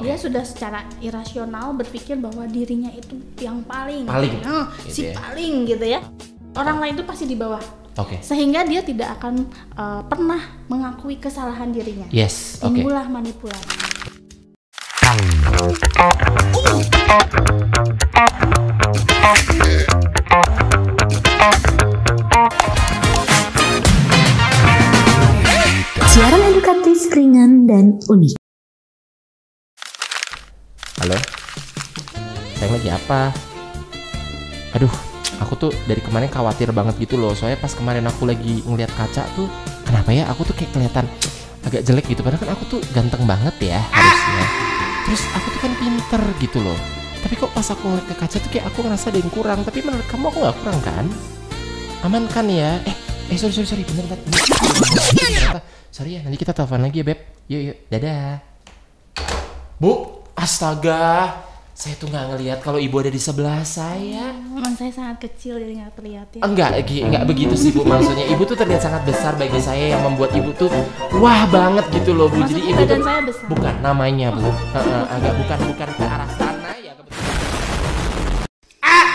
Dia sudah secara irasional berpikir bahwa dirinya itu yang paling gitu paling gitu ya. Orang lain itu pasti di bawah. Oke. Sehingga dia tidak akan pernah mengakui kesalahan dirinya. Yes. Timbullah manipulasi. Siaran edukatif ringan dan unik. Halo, sayang lagi apa? Aduh, aku tuh dari kemarin khawatir banget gitu loh. Soalnya pas kemarin aku lagi ngeliat kaca tuh, kenapa ya aku tuh kayak kelihatan agak jelek gitu. Padahal kan aku tuh ganteng banget ya harusnya. Terus aku tuh kan pinter gitu loh. Tapi kok pas aku ngeliat ke kaca tuh kayak aku ngerasa ada yang kurang. Tapi menurut kamu aku gak kurang kan? Aman kan ya? Sorry, bentar. Sorry ya, nanti kita telepon lagi ya Beb. Yuk, dadah. Bu, astaga, saya tuh nggak ngelihat kalau ibu ada di sebelah saya. Memang saya sangat kecil jadi nggak terlihat ya. Enggak begitu sih Bu, maksudnya ibu tuh terlihat sangat besar bagi saya yang membuat ibu tuh wah banget gitu loh Bu. Maksudnya jadi ibu badan tuh saya besar. bukan namanya Bu, agak bukan ke arah sana ya.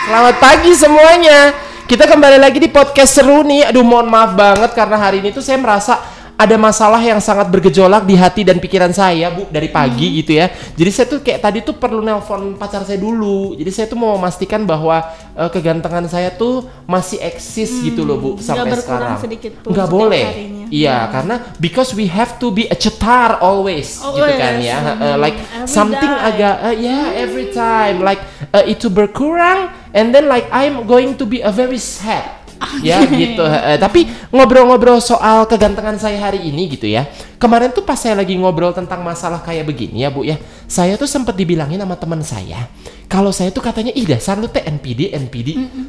Selamat pagi semuanya. Kita kembali lagi di podcast seru nih. Aduh, mohon maaf banget karena hari ini tuh saya merasa ada masalah yang sangat bergejolak di hati dan pikiran saya Bu dari pagi gitu ya. Jadi saya tuh kayak tadi tuh perlu nelpon pacar saya dulu. Jadi saya tuh mau memastikan bahwa kegantengan saya tuh masih eksis gitu loh Bu sampai sekarang. Nggak boleh. Iya, karena because we have to be a cetar always gitu kan ya. Like every something agak every time like itu berkurang and then like I'm going to be a very sad. Ya gitu. Tapi ngobrol-ngobrol soal kegantengan saya hari ini gitu ya. Kemarin tuh pas saya lagi ngobrol tentang masalah kayak begini ya Bu ya, saya tuh sempat dibilangin sama teman saya kalau saya tuh katanya dasar lu teh NPD.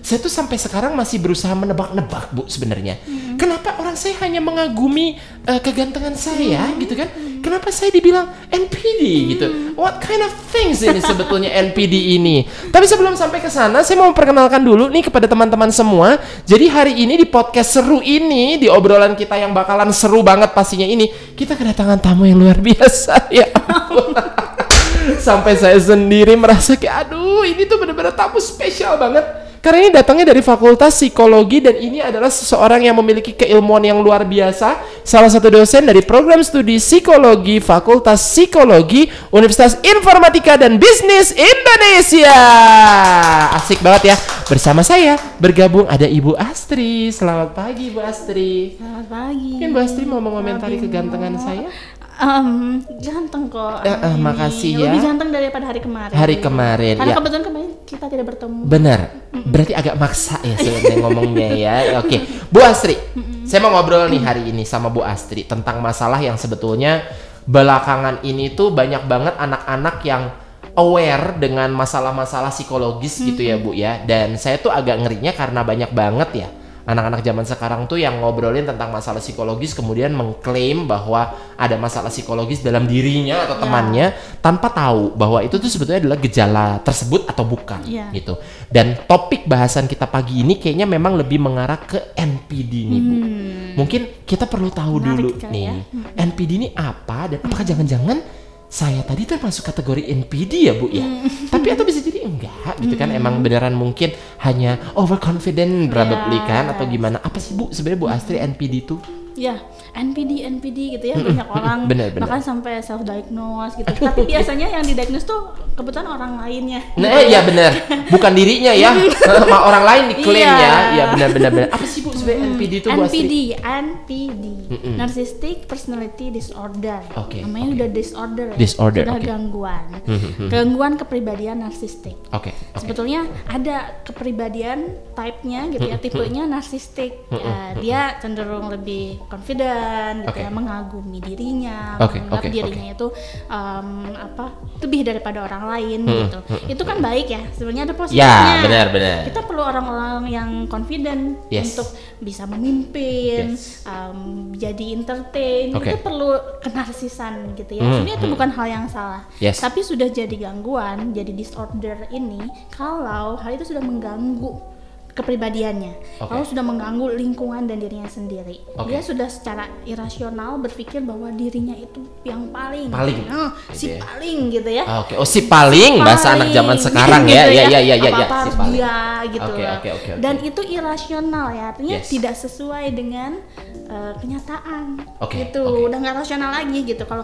Saya tuh sampai sekarang masih berusaha menebak-nebak Bu sebenarnya. Kenapa orang saya hanya mengagumi kegantengan saya gitu kan? Kenapa saya dibilang NPD gitu? What kind of things ini sebetulnya NPD ini? Tapi sebelum sampai ke sana, saya mau memperkenalkan dulu nih kepada teman-teman semua. Jadi hari ini di podcast seru ini, di obrolan kita yang bakalan seru banget pastinya ini, kita kedatangan tamu yang luar biasa ya ampun. Sampai saya sendiri merasa kayak aduh, ini tuh benar-benar tamu spesial banget. Karena ini datangnya dari Fakultas Psikologi dan ini adalah seseorang yang memiliki keilmuan yang luar biasa. Salah satu dosen dari program studi Psikologi Fakultas Psikologi Universitas Informatika dan Bisnis Indonesia. Asik banget ya. Bersama saya bergabung ada Ibu Astri. Selamat pagi Ibu Astri. Selamat pagi. Mungkin Ibu Astri mau mengomentari kegantengan saya? Ganteng kok. Makasih ya. Lebih ganteng daripada hari kemarin. Karena ya. kebetulan kemarin kita tidak bertemu. Benar. Berarti agak maksa ya sebenarnya ngomongnya ya. Oke, Bu Astri. Saya mau ngobrol nih hari ini sama Bu Astri tentang masalah yang sebetulnya belakangan ini tuh banyak banget anak-anak yang aware dengan masalah-masalah psikologis gitu ya Bu ya. Dan saya tuh agak ngerinya karena banyak banget ya anak-anak zaman sekarang tuh yang ngobrolin tentang masalah psikologis kemudian mengklaim bahwa ada masalah psikologis dalam dirinya atau temannya tanpa tahu bahwa itu tuh sebetulnya adalah gejala tersebut atau bukan gitu. Dan topik bahasan kita pagi ini kayaknya memang lebih mengarah ke NPD nih Bu. Mungkin kita perlu tahu dulu nih NPD ini apa dan apakah jangan-jangan saya tadi tuh masuk kategori NPD ya Bu ya. Tapi atau bisa jadi enggak gitu kan, emang beneran mungkin hanya overconfident probably kan atau gimana. Apa sih Bu sebenarnya Bu Astri NPD itu? Ya, NPD gitu ya, banyak orang bahkan sampai self diagnose gitu. Tapi biasanya yang didiagnose tuh kebetulan orang lainnya. Nah, iya benar. Bukan dirinya ya. Orang lain diklaim ya. Iya benar. Apa sih Bu sebenarnya NPD itu Bu Astri? NPD. Narcissistic Personality Disorder. Namanya udah disorder ya. Sudah gangguan. Gangguan kepribadian narsistik. Sebetulnya ada kepribadian type-nya gitu ya, tipenya narsistik. Dia cenderung lebih confident gitu ya, mengagumi dirinya, menganggap dirinya itu lebih daripada orang lain gitu. Itu kan baik ya, sebenarnya ada positifnya. Ya, benar. Kita perlu orang-orang yang confident untuk bisa memimpin, jadi entertain. Itu perlu kenarsisan gitu ya. Sebenarnya itu bukan hal yang salah. Tapi sudah jadi gangguan, jadi disorder ini kalau hal itu sudah mengganggu kepribadiannya, lalu sudah mengganggu lingkungan dan dirinya sendiri. Dia sudah secara irasional berpikir bahwa dirinya itu yang paling si paling gitu ya. Si paling bahasa anak zaman sekarang ya. Apa-apa harus dia gitu. Dan itu irasional ya, artinya tidak sesuai dengan kenyataan gitu. Udah nggak rasional lagi gitu. Kalau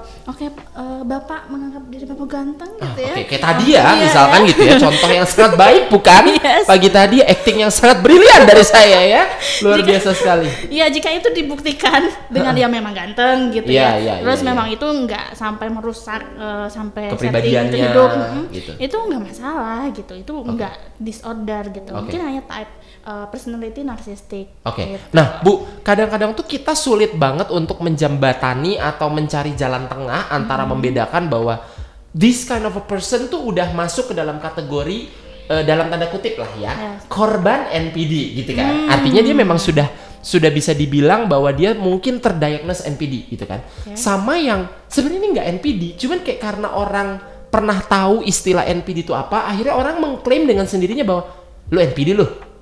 bapak menganggap diri bapak ganteng gitu ya. Kayak tadi ya, misalkan gitu ya, contoh yang sangat baik bukan? Pagi tadi acting yang sangat brilian dari saya ya, luar biasa sekali. Iya, jika itu dibuktikan dengan dia memang ganteng gitu terus memang itu nggak sampai merusak sampai kepribadiannya hidup, gitu. Itu nggak masalah gitu, itu nggak disorder gitu. Mungkin hanya type personality narcissistic. Gitu. Nah, Bu, kadang-kadang tuh kita sulit banget untuk menjembatani atau mencari jalan tengah antara membedakan bahwa this kind of a person tuh udah masuk ke dalam kategori dalam tanda kutip lah ya, korban NPD gitu kan. Artinya dia memang sudah bisa dibilang bahwa dia mungkin terdiagnos NPD gitu kan. Sama yang sebenarnya ini nggak NPD, cuman kayak karena orang pernah tahu istilah NPD itu apa, akhirnya orang mengklaim dengan sendirinya bahwa lu NPD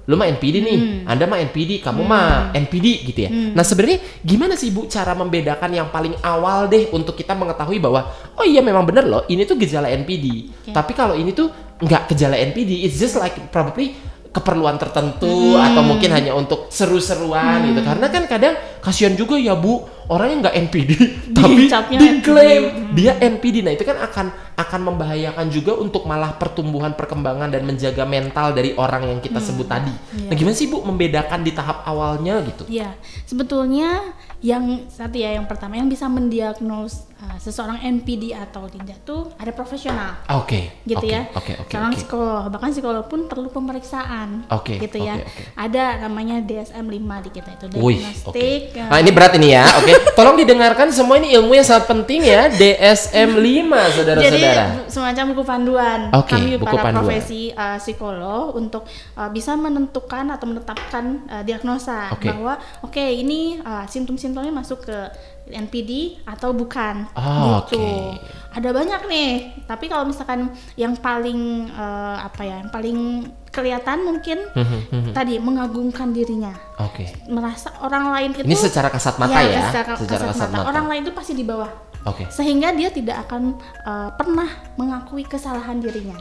lu mah NPD nih, Anda mah NPD, kamu mah NPD gitu ya. Nah sebenarnya gimana sih Bu cara membedakan yang paling awal deh untuk kita mengetahui bahwa oh iya memang bener loh ini tuh gejala NPD. Tapi kalau ini tuh nggak gejala NPD, it's just like probably keperluan tertentu atau mungkin hanya untuk seru-seruan gitu. Karena kan kadang kasihan juga ya Bu, orangnya nggak NPD tapi diklaim dia NPD. Nah itu kan akan membahayakan juga untuk malah pertumbuhan perkembangan dan menjaga mental dari orang yang kita sebut tadi. Nah gimana sih Bu membedakan di tahap awalnya gitu? Ya sebetulnya yang pertama yang bisa mendiagnos seseorang NPD atau tidak tuh ada profesional. Gitu ya. Seorang psikolog, bahkan psikolog pun perlu pemeriksaan. Gitu ya. Ada namanya DSM-5 di kita itu, diagnostik. Nah ini berat ini ya. Tolong didengarkan semua, ini ilmu yang sangat penting ya. DSM-5 saudara-saudara. Jadi semacam buku panduan kami para profesi psikolog untuk bisa menentukan atau menetapkan diagnosa bahwa ini simptom-simptomnya masuk ke NPD atau bukan gitu. Ada banyak nih, tapi kalau misalkan yang paling yang paling kelihatan mungkin tadi mengagungkan dirinya, merasa orang lain itu ini secara kasat mata secara kasat mata. Orang lain itu pasti di bawah. Sehingga dia tidak akan pernah mengakui kesalahan dirinya.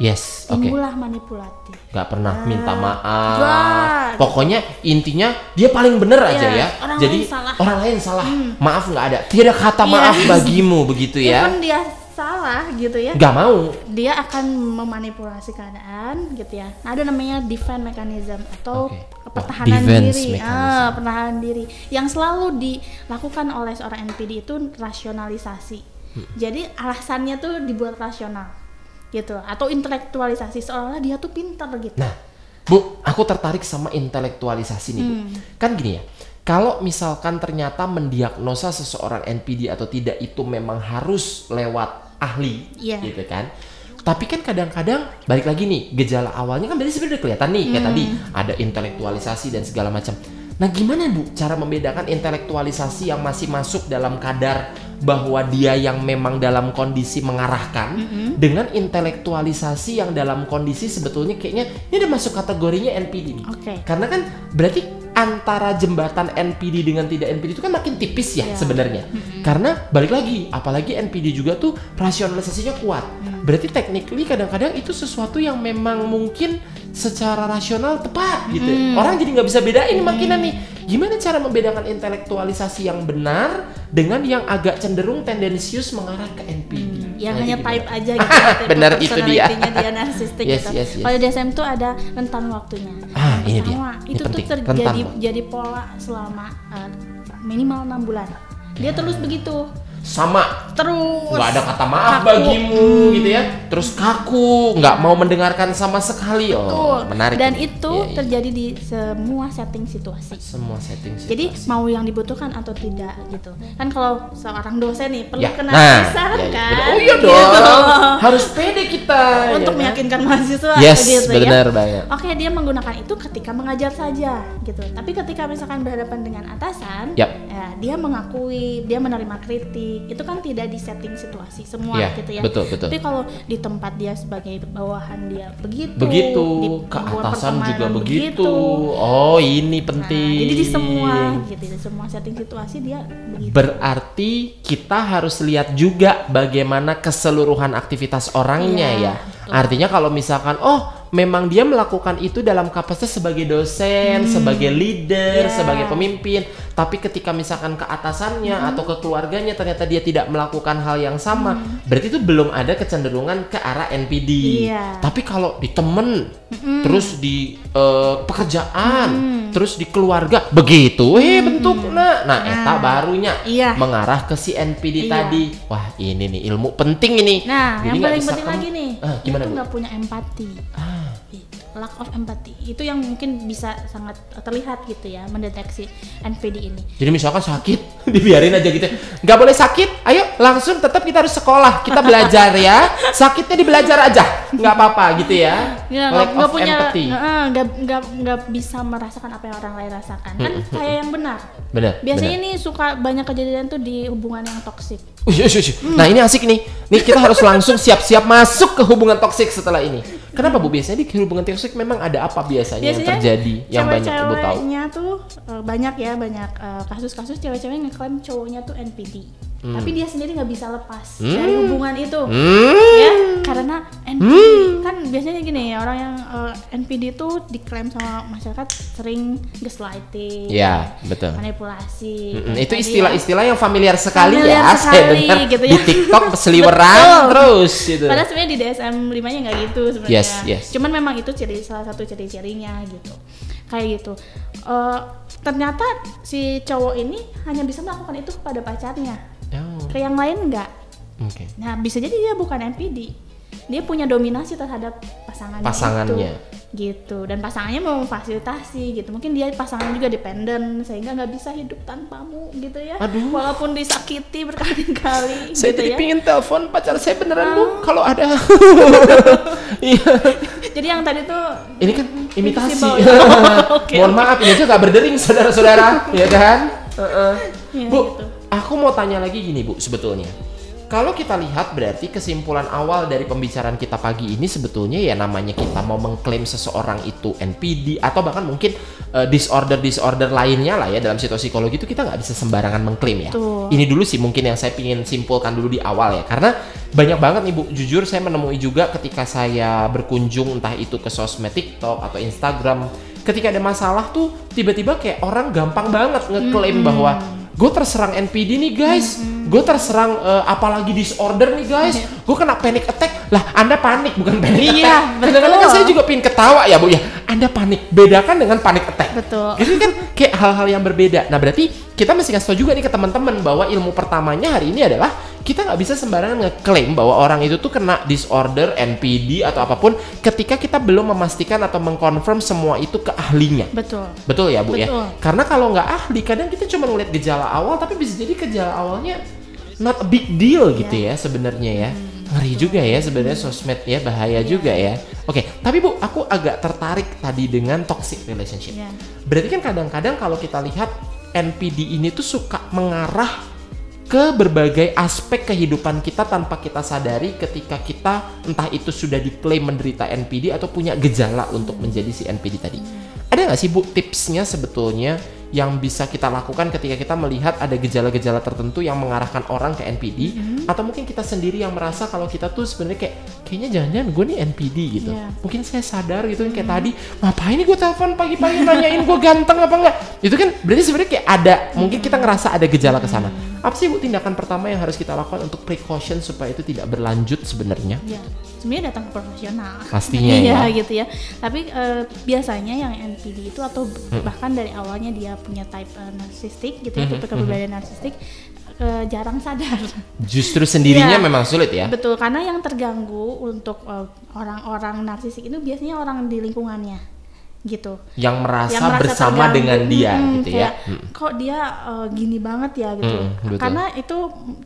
Timbullah manipulatif. Gak pernah minta maaf. Pokoknya intinya dia paling bener aja ya. Jadi orang lain salah. Maaf nggak ada. Tidak kata maaf bagimu begitu ya. Even dia salah gitu ya. Gak mau. Dia akan memanipulasi keadaan gitu ya. Ada namanya defense mechanism atau pertahanan diri. Pertahanan diri yang selalu dilakukan oleh seorang NPD itu rasionalisasi. Jadi alasannya tuh dibuat rasional gitu, atau intelektualisasi seolah-olah dia tuh pintar gitu. Nah, Bu, aku tertarik sama intelektualisasi nih, Bu. Kan gini ya. Kalau misalkan ternyata mendiagnosa seseorang NPD atau tidak itu memang harus lewat ahli, gitu kan. Tapi kan kadang-kadang balik lagi nih, gejala awalnya kan berarti sebenarnya udah kelihatan nih, kayak tadi ada intelektualisasi dan segala macam. Nah gimana Bu cara membedakan intelektualisasi yang masih masuk dalam kadar bahwa dia yang memang dalam kondisi mengarahkan dengan intelektualisasi yang dalam kondisi sebetulnya kayaknya ini udah masuk kategorinya NPD nih. Karena kan berarti antara jembatan NPD dengan tidak NPD itu kan makin tipis ya sebenarnya. Karena balik lagi, apalagi NPD juga tuh rasionalisasinya kuat. Berarti technically kadang-kadang itu sesuatu yang memang mungkin secara rasional tepat gitu. Orang jadi nggak bisa bedain makinan nih. Gimana cara membedakan intelektualisasi yang benar dengan yang agak cenderung tendensius mengarah ke NPD? Yang hanya type aja gitu. Benar itu dia. Dia narsistik gitu. Kalau DSM tuh ada rentan waktunya. Ini dia. Itu tuh jadi pola selama minimal 6 bulan. Dia terus begitu. Sama terus nggak ada kata maaf bagimu gitu ya, terus kaku, nggak mau mendengarkan sama sekali. Menarik. Dan itu terjadi di semua setting situasi. Jadi mau yang dibutuhkan atau tidak gitu kan. Kalau seorang dosen nih perlu kena pisah kan. Dong, harus pede kita untuk meyakinkan mahasiswa gitu benar banget. Oke, dia menggunakan itu ketika mengajar saja gitu. Tapi ketika misalkan berhadapan dengan atasan, ya dia mengakui, dia menerima kritik. Itu kan tidak di setting situasi semua gitu ya. Betul. Tapi kalau di tempat dia sebagai bawahan dia begitu ke atasan juga begitu. Oh, ini penting. Jadi di semua setting situasi dia begitu. Berarti kita harus lihat juga bagaimana keseluruhan aktivitas orangnya ya. Betul. Artinya kalau misalkan memang dia melakukan itu dalam kapasitas sebagai dosen, sebagai leader, sebagai pemimpin, tapi ketika misalkan ke atasannya atau ke keluarganya ternyata dia tidak melakukan hal yang sama, berarti itu belum ada kecenderungan ke arah NPD. Tapi kalau di temen, terus di pekerjaan, terus di keluarga, begitu bentuknya. Nah, eta barunya mengarah ke si NPD tadi. Wah, ini nih ilmu penting ini. Nah, jadi yang paling penting lagi nih, gimana, itu nggak punya empati. Lack of empathy itu yang mungkin bisa sangat terlihat gitu ya, mendeteksi NPD ini. Jadi misalkan sakit dibiarin aja gitu, nggak boleh sakit, ayo langsung tetap kita harus sekolah, kita belajar ya, sakitnya dibelajar aja, nggak apa-apa gitu ya. Nggak punya nggak bisa merasakan apa yang orang lain rasakan kan, kayak yang benar. Biasanya ini suka banyak kejadian tuh di hubungan yang toksik. Nah, ini asik nih kita harus langsung siap-siap masuk ke hubungan toksik setelah ini. Kenapa Bu? Biasanya di hubungan toksik memang ada apa biasanya yang terjadi yang banyak Ibu tahu? Ceweknya tuh banyak kasus-kasus cewek-cewek ngeklaim cowoknya tuh NPD. Tapi dia sendiri nggak bisa lepas dari hubungan itu, ya karena NPD kan biasanya gini ya, orang yang NPD itu diklaim sama masyarakat sering gaslighting, betul, manipulasi. Itu istilah-istilah yang familiar sekali ya, saya dengar gitu di TikTok seliweran terus gitu. Padahal sebenarnya di DSM 5-nya nggak gitu sebenarnya. Yes. Cuman memang itu salah satu ciri-cirinya gitu, kayak gitu. Ternyata si cowok ini hanya bisa melakukan itu kepada pacarnya. Ke yang lain enggak. Nah, bisa jadi dia bukan NPD. Dia punya dominasi terhadap pasangannya. Gitu. Dan pasangannya mau memfasilitasi gitu. Mungkin dia pasangannya juga dependen sehingga nggak bisa hidup tanpamu gitu ya. Walaupun disakiti berkali-kali. Saya gitu jadi pingin telepon pacar saya beneran Bu, kalau ada. Jadi yang tadi tuh ini kan imitasi. Mohon maaf, ini aja nggak berdering saudara-saudara, ya kan? Bu, gitu. Aku mau tanya lagi gini Bu, sebetulnya kalau kita lihat berarti kesimpulan awal dari pembicaraan kita pagi ini sebetulnya ya namanya kita mau mengklaim seseorang itu NPD atau bahkan mungkin disorder lainnya lah ya dalam situasi psikologi itu kita nggak bisa sembarangan mengklaim ya. Ini dulu sih mungkin yang saya ingin simpulkan dulu di awal ya, karena banyak banget nih Bu, jujur saya menemui juga ketika saya berkunjung entah itu ke sosmed TikTok atau Instagram, ketika ada masalah tuh tiba-tiba kayak orang gampang banget ngeklaim bahwa gue terserang NPD nih guys, gue terserang apalagi disorder nih guys, gue kena panic attack. Lah, Anda panik bukan panic attack. Kadang-kadang kan saya juga pengen ketawa ya Bu ya, Anda panik, bedakan dengan panic attack. Betul. Jadi kan kayak hal-hal yang berbeda. Nah, berarti kita mesti kasih tau juga nih ke teman-teman bahwa ilmu pertamanya hari ini adalah kita nggak bisa sembarangan ngeklaim bahwa orang itu tuh kena disorder, NPD atau apapun ketika kita belum memastikan atau mengkonfirm semua itu ke ahlinya. Betul ya Bu ya. Karena kalau nggak ahli, kadang kita cuma ngeliat gejala awal, tapi bisa jadi gejala awalnya not a big deal gitu ya sebenarnya ya. Ngeri juga ya sebenarnya sosmed ya, bahaya juga ya. Oke, tapi Bu, aku agak tertarik tadi dengan toxic relationship. Berarti kan kadang-kadang kalau kita lihat NPD ini tuh suka mengarah ke berbagai aspek kehidupan kita tanpa kita sadari ketika kita entah itu sudah diklaim menderita NPD atau punya gejala untuk menjadi si NPD tadi. Ada nggak sih Bu tipsnya sebetulnya yang bisa kita lakukan ketika kita melihat ada gejala-gejala tertentu yang mengarahkan orang ke NPD, atau mungkin kita sendiri yang merasa kalau kita tuh sebenarnya kayaknya jangan-jangan gue nih NPD gitu. Mungkin saya sadar gitu kan kayak tadi, ngapain nih gue telepon pagi-pagi nanyain gue ganteng apa enggak? Itu kan berarti sebenarnya kayak ada, mungkin kita ngerasa ada gejala ke sana. Apa sih Bu tindakan pertama yang harus kita lakukan untuk precaution supaya itu tidak berlanjut sebenarnya? Sebenarnya datang ke profesional. Pastinya ya gitu ya. Tapi biasanya yang NPD itu atau bahkan dari awalnya dia punya type narsistik gitu ya, tipe kepribadian narsistik, jarang sadar. Justru sendirinya memang sulit ya? Betul, karena yang terganggu untuk orang-orang narsistik itu biasanya orang di lingkungannya. gitu. Yang merasa bersama terganggu, dengan dia gitu ya. Kok dia gini banget ya gitu. Karena itu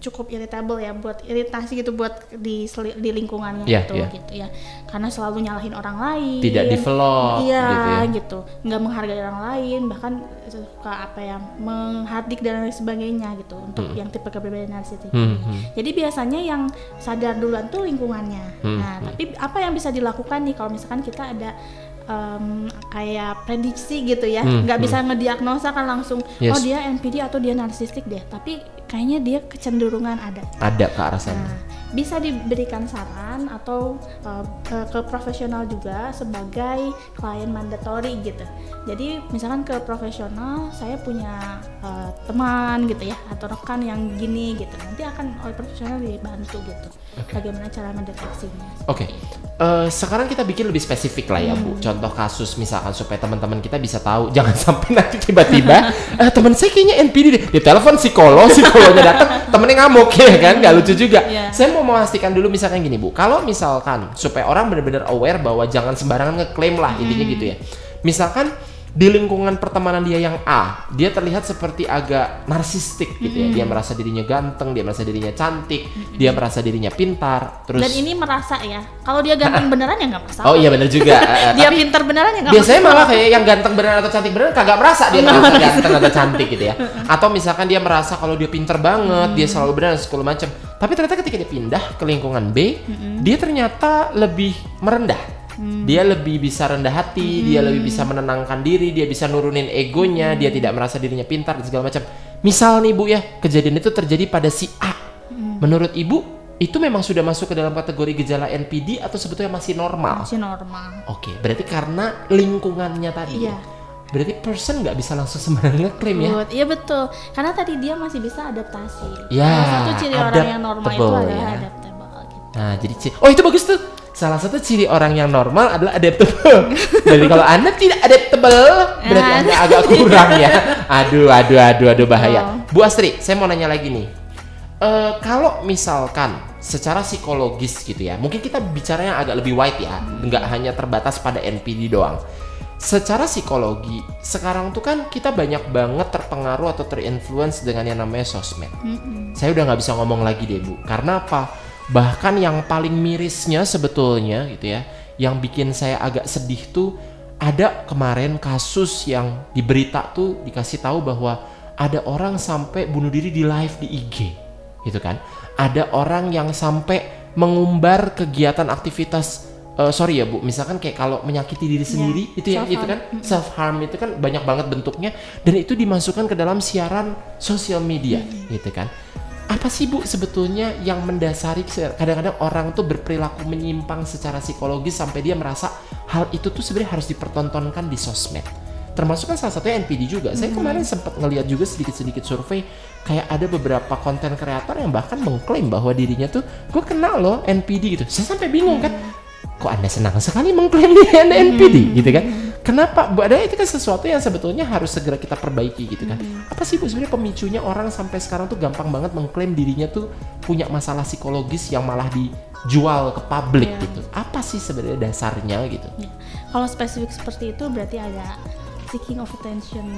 cukup irritable ya, buat iritasi gitu buat di lingkungannya gitu ya. Karena selalu nyalahin orang lain. Tidak develop gitu. Nggak menghargai orang lain, bahkan suka menghardik dan lain sebagainya gitu untuk yang tipe kepribadian narsistik. Jadi biasanya yang sadar duluan tuh lingkungannya. Nah, tapi apa yang bisa dilakukan nih kalau misalkan kita ada kayak prediksi gitu ya, nggak bisa ngediagnosa kan langsung oh dia NPD atau dia narsistik deh, tapi kayaknya dia kecenderungan ada ke arah sana. Bisa diberikan saran atau ke profesional juga sebagai klien mandatory gitu. Jadi misalkan ke profesional, saya punya teman gitu ya atau rekan yang gini gitu, nanti akan oleh profesional dibantu gitu bagaimana cara mendeteksinya. Sekarang kita bikin lebih spesifik lah ya Bu, contoh kasus misalkan supaya teman-teman kita bisa tahu, jangan sampai nanti tiba-tiba teman saya kayaknya NPD deh, di telepon psikolognya datang, temennya ngamuk ya kan, nggak lucu juga. Saya mau memastikan dulu misalkan gini Bu, kalau misalkan supaya orang benar-benar aware bahwa jangan sembarangan ngeklaim lah intinya gitu ya. Misalkan di lingkungan pertemanan dia yang A, dia terlihat seperti agak narsistik gitu ya. Dia merasa dirinya ganteng, dia merasa dirinya cantik, dia merasa dirinya pintar. Terus dan ini merasa ya, kalau dia ganteng beneran ya nggak masalah. Oh iya benar juga. Dia pintar beneran ya nggak masalah. Biasanya malah kayak yang ganteng beneran atau cantik beneran kagak merasa dia merasa ganteng atau cantik gitu ya. Atau misalkan dia merasa kalau dia pintar banget, dia selalu benar segala macam. Tapi ternyata ketika dia pindah ke lingkungan B, dia ternyata lebih merendah. Dia lebih bisa rendah hati, dia lebih bisa menenangkan diri, dia bisa nurunin egonya, dia tidak merasa dirinya pintar dan segala macam. Misal nih Bu ya, kejadian itu terjadi pada si A. Menurut Ibu, itu memang sudah masuk ke dalam kategori gejala NPD atau sebetulnya masih normal? Masih normal. Oke, berarti karena lingkungannya tadi. Iya. Berarti person nggak bisa langsung sembarangan ngeklaim ya? Iya betul, karena tadi dia masih bisa adaptasi. Ya, salah satu ciri orang yang normal itu adalah adaptable gitu. Nah, jadi itu bagus tuh. Salah satu ciri orang yang normal adalah adaptable. Jadi kalau Anda tidak adaptable, berarti Anda agak kurang ya. Aduh bahaya. Bu Astri, saya mau nanya lagi nih. Kalau misalkan secara psikologis gitu ya, mungkin kita bicaranya agak lebih wide ya, nggak hanya terbatas pada NPD doang. Secara psikologi, sekarang tuh kan kita banyak banget terpengaruh atau terinfluence dengan yang namanya sosmed. Saya udah nggak bisa ngomong lagi deh Bu, karena apa? Bahkan yang paling mirisnya sebetulnya gitu ya, yang bikin saya agak sedih tuh, ada kemarin kasus yang di berita tuh dikasih tahu bahwa ada orang sampai bunuh diri di live di IG gitu kan. Ada orang yang sampai mengumbar kegiatan aktivitas sorry ya Bu, misalkan kayak kalau menyakiti diri sendiri itu ya, itu kan self harm itu kan banyak banget bentuknya, dan itu dimasukkan ke dalam siaran sosial media gitu kan. Apa sih Bu sebetulnya yang mendasari kadang-kadang orang tuh berperilaku menyimpang secara psikologis sampai dia merasa hal itu tuh sebenarnya harus dipertontonkan di sosmed? Termasuk kan salah satunya NPD juga. Saya kemarin sempat ngeliat juga sedikit-sedikit survei, kayak ada beberapa konten kreator yang bahkan mengklaim bahwa dirinya tuh, gue kenal loh NPD gitu. Saya sampai bingung kan, kok Anda senang sekali mengklaim dia Anda NPD gitu kan? Kenapa? Padahal itu kan sesuatu yang sebetulnya harus segera kita perbaiki gitu kan. Apa sih Bu sebenarnya pemicunya orang sampai sekarang tuh gampang banget mengklaim dirinya tuh punya masalah psikologis yang malah dijual ke publik gitu. Apa sih sebenarnya dasarnya gitu? Kalau spesifik seperti itu berarti agak seeking of attention,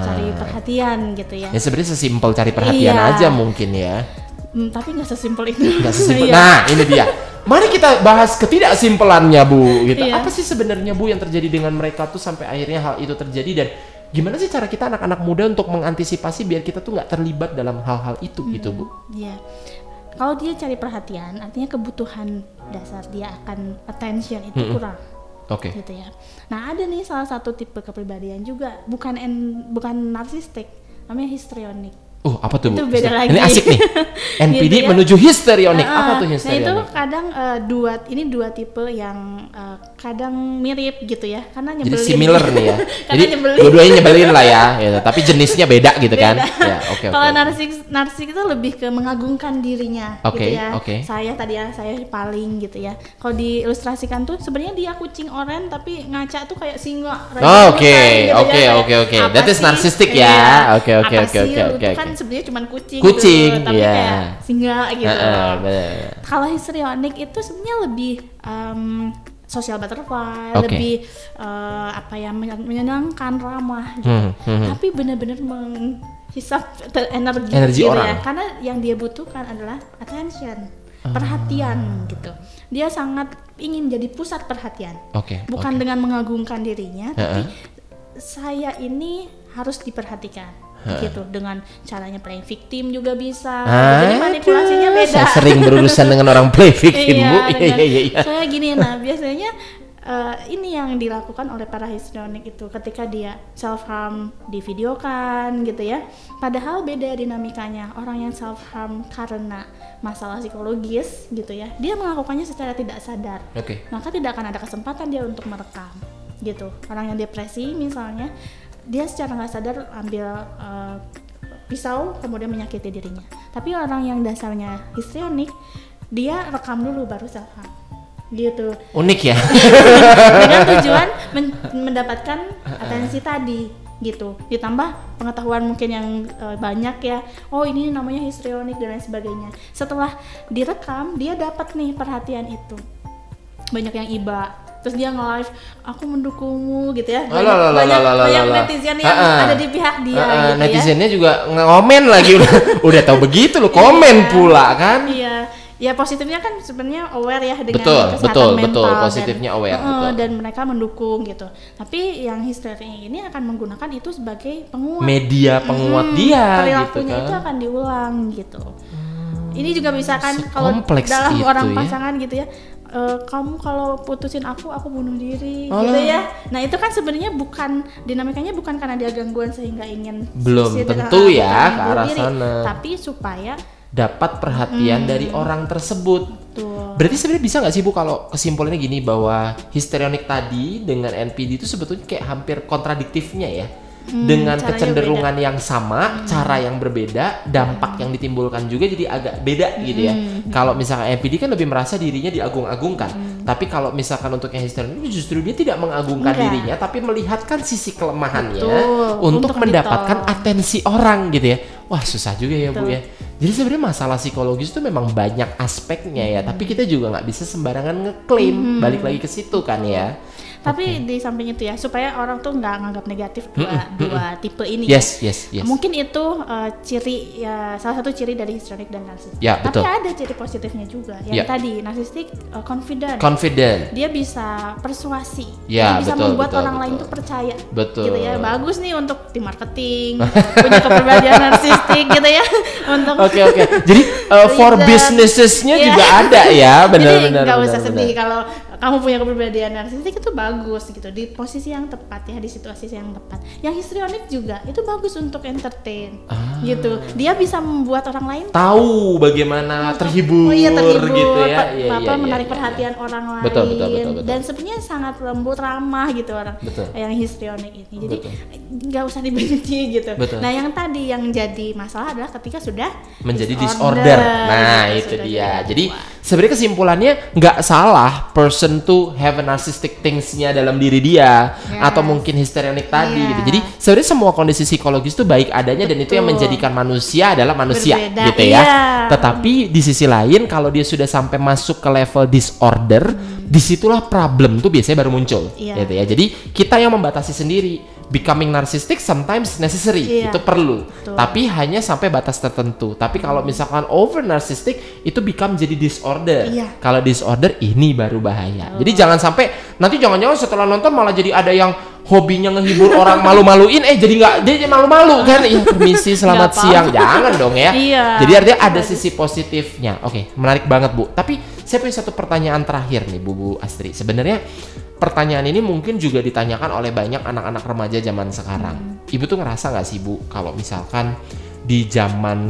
cari perhatian gitu ya. Ya sebenarnya sesimpel cari perhatian aja mungkin ya. Tapi nggak sesimpel itu. Nggak sesimpel. Nah ini dia. Mari kita bahas ketidaksimpelannya Bu gitu. Apa sih sebenarnya Bu yang terjadi dengan mereka tuh sampai akhirnya hal itu terjadi, dan gimana sih cara kita anak-anak muda untuk mengantisipasi biar kita tuh nggak terlibat dalam hal-hal itu gitu Bu? Iya. Kalau dia cari perhatian, artinya kebutuhan dasar dia akan attention itu kurang. Gitu ya. Nah ada nih salah satu tipe kepribadian juga, bukan narsistik, namanya histrionik. Apa tuh Bu? Itu beda lagi. Ini asik nih. NPD gitu ya? Menuju histrionik. Apa tuh histrionik? Nah itu kadang dua tipe yang kadang mirip gitu ya, karena nyebelin. Jadi similar nih ya. Jadi nyebelin. Dua-duanya nyebelin lah ya. Tapi jenisnya beda gitu kan. Ya, Kalau narsik itu lebih ke mengagungkan dirinya gitu ya. Saya paling gitu ya. Kalau diilustrasikan tuh sebenarnya dia kucing oranye tapi ngaca tuh kayak singa. Oke. That is narcissistic ya. Oke. Kan sebenarnya cuma kucing gitu, tapi kayak singa gitu. Kalau histrionik itu sebenarnya lebih social butterfly, lebih menyenangkan, ramah gitu. Tapi benar-benar menghisap energi gitu orang. Ya, karena yang dia butuhkan adalah attention, perhatian gitu. Dia sangat ingin jadi pusat perhatian, bukan dengan mengagungkan dirinya, tapi saya ini harus diperhatikan. Gitu, dengan caranya playing victim juga bisa. Jadi manipulasinya beda. Saya sering berurusan dengan orang play victim, Bu. Iya. Saya gini, biasanya ini yang dilakukan oleh para histrionik itu ketika dia self harm divideokan gitu ya. Padahal beda dinamikanya. Orang yang self harm karena masalah psikologis gitu ya, dia melakukannya secara tidak sadar. Maka tidak akan ada kesempatan dia untuk merekam gitu. Orang yang depresi misalnya, dia secara nggak sadar ambil pisau kemudian menyakiti dirinya. Tapi orang yang dasarnya histrionik, dia rekam dulu baru self harm gitu. Unik ya. Dengan tujuan mendapatkan atensi tadi gitu. Ditambah pengetahuan mungkin yang banyak ya. Oh, ini namanya histrionik dan lain sebagainya. Setelah direkam, dia dapat nih perhatian itu. Banyak yang iba. Terus dia nge-live, aku mendukungmu gitu ya. Banyak netizen yang ada di pihak dia gitu. Netizennya juga ngomen lagi udah tahu begitu loh, komen pula kan. Iya. Ya positifnya kan sebenarnya aware ya dengan kesehatan mental. Betul, positifnya aware. Dan mereka mendukung gitu. Tapi yang histeria ini akan menggunakan itu sebagai penguat. Media penguat dia perilakunya gitu kan. itu akan diulang gitu. Ini juga bisa kan kalau dalam orang pasangan gitu ya. Kamu kalau putusin aku bunuh diri gitu ya. Nah itu kan sebenarnya bukan dinamikanya bukan karena dia gangguan sehingga ingin belum tentu ya ke arah sana, tapi supaya dapat perhatian dari orang tersebut. Betul. Berarti sebenarnya bisa nggak sih Bu kalau kesimpulannya gini bahwa histrionik tadi dengan NPD itu sebetulnya kayak hampir kontradiktifnya ya? Dengan kecenderungan yang sama, cara yang berbeda, dampak yang ditimbulkan juga jadi agak beda gitu ya. Kalau misalkan NPD kan lebih merasa dirinya diagung-agungkan, tapi kalau misalkan untuk yang histrionik justru dia tidak mengagungkan dirinya, tapi melihatkan sisi kelemahannya untuk mendapatkan atensi orang gitu ya. Wah susah juga ya Bu ya. Jadi sebenarnya masalah psikologis itu memang banyak aspeknya ya, tapi kita juga nggak bisa sembarangan ngeklaim. Balik lagi ke situ kan ya. Tapi di samping itu ya, supaya orang tuh nggak nganggap negatif dua tipe ini. Yes. Mungkin itu ciri ya, salah satu ciri dari histrionik dan narsistik. Ya, tapi ada ciri positifnya juga. Yang tadi narsistik confident. Dia bisa persuasi. Dia bisa membuat orang lain tuh percaya. Gitu ya. Bagus nih untuk di marketing, punya kepribadian narsistik gitu ya. Untuk Oke. Jadi for businesses-nya juga ada ya, benar-benar. Jadi nggak usah sedih kalau kamu punya kepribadian narsistik, itu bagus gitu di posisi yang tepat ya, di situasi yang tepat. Yang histrionik juga itu bagus untuk entertain gitu. Dia bisa membuat orang lain tahu bagaimana terhibur gitu ya. Menarik perhatian orang lain. Betul. Dan sebenarnya sangat lembut, ramah gitu orang yang histrionik ini. Jadi nggak usah dibenci gitu. Nah yang tadi yang jadi masalah adalah ketika sudah menjadi disorder. Nah itu dia. Jadi sebenarnya kesimpulannya nggak salah person to have a narcissistic things-nya dalam diri dia, atau mungkin histrionik tadi gitu. Jadi sebenarnya semua kondisi psikologis itu baik adanya, dan itu yang menjadikan manusia adalah manusia. Berbeda, gitu ya. Tetapi di sisi lain kalau dia sudah sampai masuk ke level disorder, disitulah problem tuh biasanya baru muncul. Gitu ya. Jadi kita yang membatasi sendiri. Becoming narcissistic sometimes necessary, itu perlu. Tapi hanya sampai batas tertentu. Tapi kalau misalkan over narcissistic itu become jadi disorder. Kalau disorder ini baru bahaya. Jadi jangan sampai nanti jangan-jangan setelah nonton malah jadi ada yang hobinya ngehibur orang malu-maluin, jadi nggak, dia malu-malu kan? Iya, permisi, selamat siang. Jangan dong ya. Jadi artinya ada sisi positifnya. Oke, menarik banget Bu. Tapi saya punya satu pertanyaan terakhir nih Bu Astri. Sebenarnya pertanyaan ini mungkin juga ditanyakan oleh banyak anak-anak remaja zaman sekarang. Ibu tuh ngerasa nggak sih Bu, kalau misalkan di zaman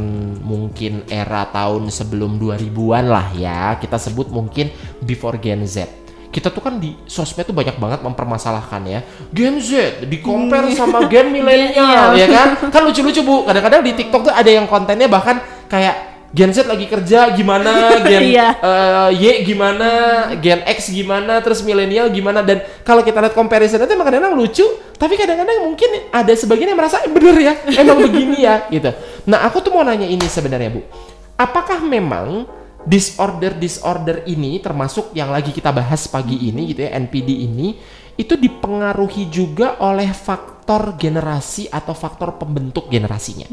mungkin era tahun sebelum 2000-an lah ya, kita sebut mungkin before Gen Z, kita tuh kan di sosmed tuh banyak banget mempermasalahkan ya, Gen Z di compare sama Gen milenial ya kan? Kan lucu-lucu Bu, kadang-kadang di TikTok tuh ada yang kontennya bahkan kayak Gen Z lagi kerja gimana, Gen Y gimana, Gen X gimana, terus milenial gimana. Dan kalau kita lihat comparison itu emang kadang-kadang lucu, tapi kadang-kadang mungkin ada sebagian yang merasa bener ya, emang begini ya gitu. Nah aku tuh mau nanya ini sebenarnya Bu, apakah memang disorder ini termasuk yang lagi kita bahas pagi ini gitu ya, NPD ini, itu dipengaruhi juga oleh faktor generasi atau faktor pembentuk generasinya.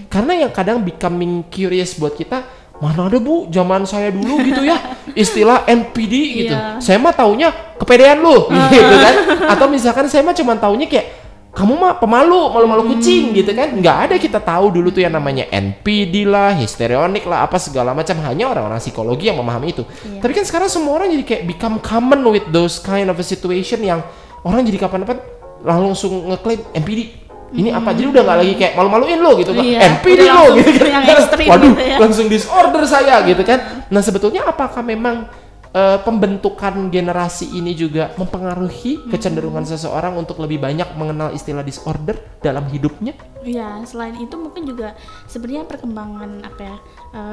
Karena yang kadang becoming curious buat kita, mana ada Bu zaman saya dulu gitu ya istilah NPD gitu. Saya mah taunya kepedean lu gitu kan. Atau misalkan saya mah cuma taunya kayak kamu mah pemalu, malu-malu kucing gitu kan. Nggak ada kita tahu dulu tuh yang namanya NPD lah, histrionik lah, apa segala macam. Hanya orang-orang psikologi yang memahami itu. Tapi kan sekarang semua orang jadi kayak become common with those kind of a situation yang orang jadi kapan-kapan langsung ngeklaim NPD. Ini apa? Jadi udah nggak lagi kayak malu-maluin lo gitu kan. NPD lo gitu kan. Waduh, gitu ya. Langsung disorder saya gitu kan. Nah sebetulnya apakah memang pembentukan generasi ini juga mempengaruhi kecenderungan seseorang untuk lebih banyak mengenal istilah disorder dalam hidupnya? Ya, selain itu mungkin juga sebenarnya perkembangan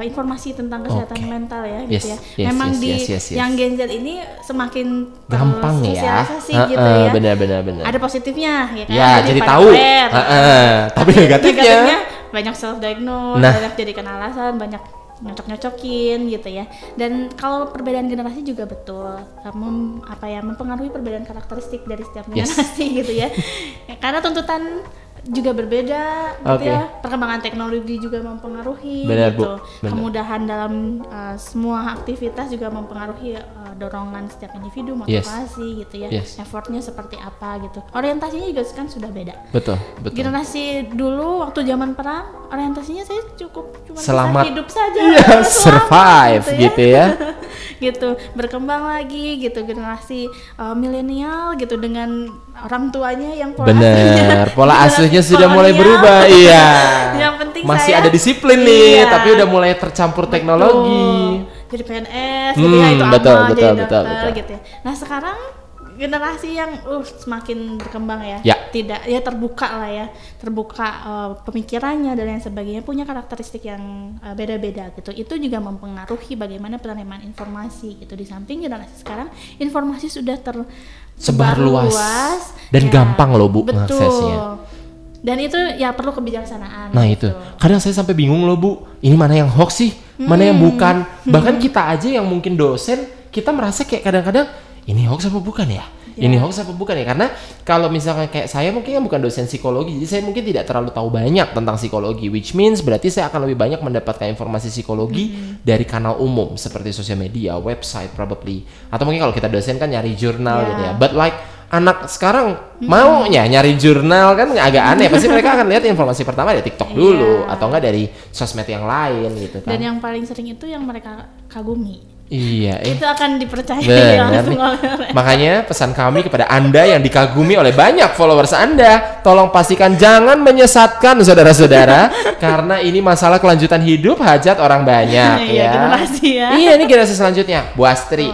informasi tentang kesehatan mental ya, gitu ya. Memang yang Gen Z ini semakin gampang ya, gitu ya. Benar. Ada positifnya ya kan. Ya, jadi tahu. Tapi negatifnya banyak self diagnose, banyak jadikan alasan, banyak nyocok-nyocokin gitu ya. Dan kalau perbedaan generasi juga betul mempengaruhi perbedaan karakteristik dari setiap generasi gitu ya. Karena tuntutan juga berbeda gitu ya. Perkembangan teknologi juga mempengaruhi gitu. Kemudahan dalam semua aktivitas juga mempengaruhi dorongan setiap individu, motivasi gitu ya. Effortnya seperti apa gitu. Orientasinya juga kan sudah beda. Betul. Generasi dulu waktu zaman perang orientasinya saya cuma selamat, bisa hidup saja. Survive gitu ya. Gitu. Berkembang lagi gitu generasi milenial gitu dengan orang tuanya yang pola asuhnya sudah mulai berubah. Iya. Yang penting masih ada disiplin nih, tapi udah mulai tercampur teknologi. Jadi PNS gitu ya, itu betul. Gitu ya. Nah sekarang generasi yang semakin berkembang terbuka lah ya, pemikirannya dan lain sebagainya, punya karakteristik yang beda-beda gitu. Itu juga mempengaruhi bagaimana penerimaan informasi gitu. Di samping generasi sekarang informasi sudah tersebar luas dan gampang loh Bu aksesnya. Dan itu ya perlu kebijaksanaan. Nah gitu. Itu kadang saya sampai bingung loh Bu, ini mana yang hoax sih, mana yang bukan. Bahkan kita aja yang mungkin dosen, kita merasa kayak kadang-kadang ini hoax apa bukan ya? Ini hoax apa bukan ya? Karena kalau misalkan kayak saya mungkin kan bukan dosen psikologi, jadi saya mungkin tidak terlalu tahu banyak tentang psikologi, which means berarti saya akan lebih banyak mendapatkan informasi psikologi dari kanal umum seperti sosial media, website probably, atau mungkin kalau kita dosen kan nyari jurnal gitu ya. But like anak sekarang maunya nyari jurnal kan agak aneh, pasti mereka akan lihat informasi pertama dari TikTok dulu atau enggak dari sosmed yang lain gitu kan. Dan yang paling sering itu yang mereka kagumi. Iya, itu akan dipercaya langsung oleh mereka. Makanya pesan kami kepada Anda yang dikagumi oleh banyak followers Anda, tolong pastikan jangan menyesatkan saudara-saudara karena ini masalah kelanjutan hidup hajat orang banyak ya. Generasi ya. Iya, ini generasi selanjutnya. Bu Astri,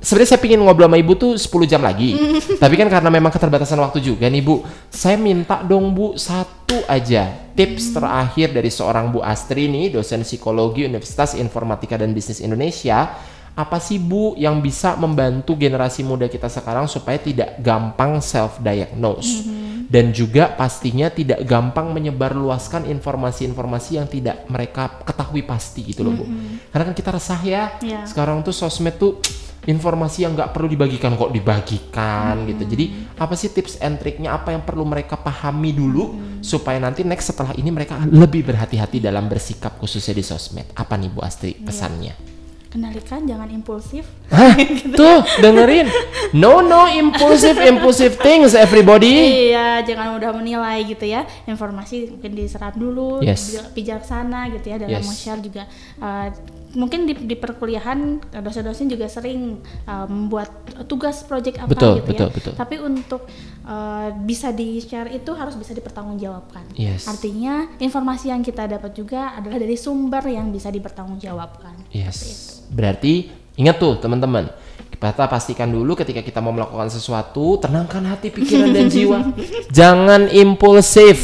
sebenarnya saya pingin ngobrol sama Ibu tuh 10 jam lagi. Tapi kan karena memang keterbatasan waktu juga nih Bu, saya minta dong Bu satu aja tips terakhir dari seorang Bu Astri nih, dosen psikologi Universitas Informatika dan Bisnis Indonesia. Apa sih Bu yang bisa membantu generasi muda kita sekarang supaya tidak gampang self-diagnose dan juga pastinya tidak gampang menyebarluaskan informasi-informasi yang tidak mereka ketahui pasti gitu loh Bu. Karena kan kita resah ya, sekarang tuh sosmed tuh informasi yang nggak perlu dibagikan kok dibagikan gitu. Jadi apa sih tips and triknya, apa yang perlu mereka pahami dulu supaya nanti next setelah ini mereka lebih berhati-hati dalam bersikap khususnya di sosmed. Apa nih Bu Astri pesannya? Kendalikan, jangan impulsif. Gitu. Tuh dengerin, no impulsive things everybody. Iya, jangan mudah menilai gitu ya. Informasi mungkin diserap dulu, bijaksana gitu ya dalam share juga. Mungkin di perkuliahan dosen-dosen juga sering membuat tugas project apa gitu ya. Tapi untuk bisa di-share itu harus bisa dipertanggungjawabkan. Artinya informasi yang kita dapat juga adalah dari sumber yang bisa dipertanggungjawabkan. Berarti ingat tuh teman-teman, kita pastikan dulu ketika kita mau melakukan sesuatu, tenangkan hati, pikiran dan jiwa. Jangan impulsif.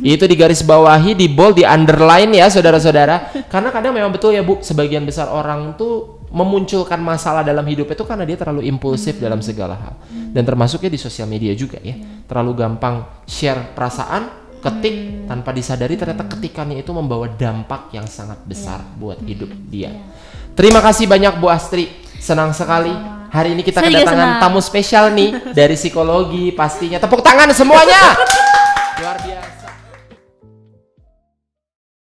Itu digaris bawahi, di bold, di underline ya saudara-saudara. Karena kadang memang betul ya Bu, sebagian besar orang tuh memunculkan masalah dalam hidup itu karena dia terlalu impulsif dalam segala hal. Dan termasuknya di sosial media juga ya. Terlalu gampang share perasaan, ketik tanpa disadari ternyata ketikannya itu membawa dampak yang sangat besar buat hidup dia. Terima kasih banyak Bu Astri. Senang sekali. Hari ini kita kedatangan tamu spesial nih dari psikologi pastinya. Tepuk tangan semuanya.